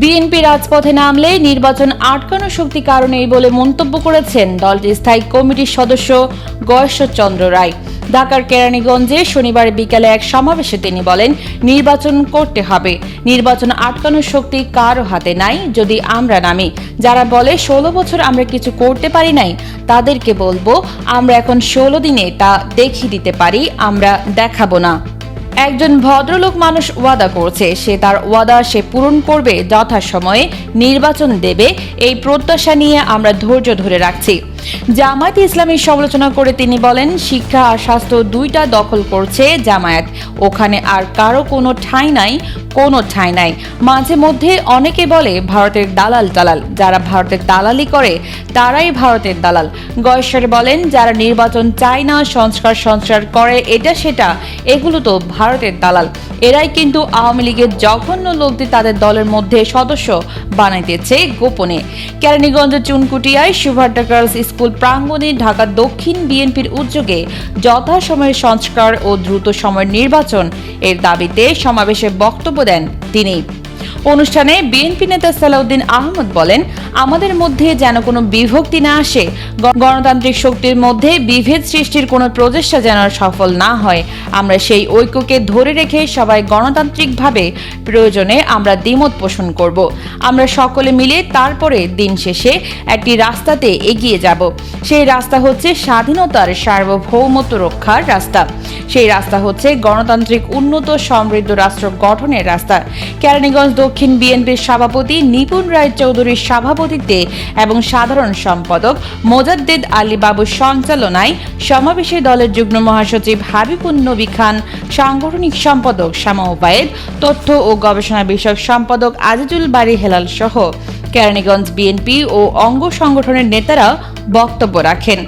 BNP রাজপথে নামলে নির্বাচন আটকানোর শক্তি কারণেই বলে মন্তব্য করেছেন দলটির স্থায়ী কমিটির সদস্য গয়েশ্বরচন্দ্র রায়। ঢাকার কেরানীগঞ্জে শনিবার বিকেলে এক সমাবেশে তিনি বলেন, নির্বাচন করতে হবে, নির্বাচন আটকানোর শক্তি কারো হাতে নাই যদি আমরা নামি। যারা বলে 16 বছর আমরা কিছু করতে পারি নাই, তাদেরকে বলবো আমরা এখন 16 দিনে তা দেখিয়ে দিতে পারি, আমরা দেখাবো না। একজন ভদ্রলোক মানুষ ওয়াদা করছে, সে তার ওয়াদা সে পূরণ করবে, যথাসময়ে নির্বাচন দেবে, এই প্রত্যাশা নিয়ে আমরা ধৈর্য ধরে রাখছি। জামায়াত ইসলামীর সমালোচনা করে তিনি বলেন, শিক্ষা আর স্বাস্থ্য দুইটা দখল করছে জামায়াত, ওখানে আর কারো কোনো ঠাঁই নাই, কোনো ঠাঁই নাই। মাঝে মধ্যে অনেকে বলে ভারতের দালাল, যারা ভারতের দালালি করে তারাই ভারতের দালাল। গয়েশ্বর বলেন, যারা নির্বাচন চায় না, সংস্কার করে এটা সেটা, এগুলো তো ভারতের দালাল। এরাই কিন্তু আওয়ামী লীগের জঘন্য লোকদের তাদের দলের মধ্যে সদস্য বানাইতেছে গোপনে। কেরানীগঞ্জের চুনকুটিয়ায় সুভাড্ডা গার্লস স্কুল প্রাঙ্গণে ঢাকা দক্ষিণ বিএনপির উদ্যোগে যথাসময়ে সংস্কার ও দ্রুত সময়ের নির্বাচন এর দাবিতে সমাবেশে বক্তব্য দেন তিনি। অনুষ্ঠানে বিএনপি নেতা সালাউদ্দিন আহমদ বলেন, আমাদের মধ্যে যেন কোনো বিভক্তি না আসে, গণতান্ত্রিক শক্তির মধ্যে বিভেদ সৃষ্টির কোনো প্রচেষ্টা যেন সফল না হয়। আমরা সেই ঐক্যকে ধরে রেখে সবাই গণতান্ত্রিকভাবে প্রয়োজনে আমরা দ্বিমত পোষণ করব। আমরা সকলে মিলে তারপরে দিন শেষে একটি রাস্তাতে এগিয়ে যাব। সেই রাস্তা হচ্ছে স্বাধীনতার সার্বভৌমত্ব রক্ষার রাস্তা, সেই রাস্তা হচ্ছে গণতান্ত্রিক উন্নত সমৃদ্ধ রাষ্ট্র গঠনের রাস্তা। কেরানীগঞ্জ দক্ষিণ বিএনপির সভাপতি নিপুণ রায় চৌধুরীর সভাপতিত্বে এবং সাধারণ সম্পাদক মোজাদ্দেদ আলী বাবুর সঞ্চালনায় সমাবেশে দলের যুগ্ম মহাসচিব হাবিবুন নবী খান, সাংগঠনিক সম্পাদক শামা ওবায়েদ, তথ্য ও গবেষণা বিষয়ক সম্পাদক আজিজুল বারী হেলাল সহ কেরানীগঞ্জ বিএনপি ও অঙ্গ সংগঠনের নেতারা বক্তব্য রাখেন।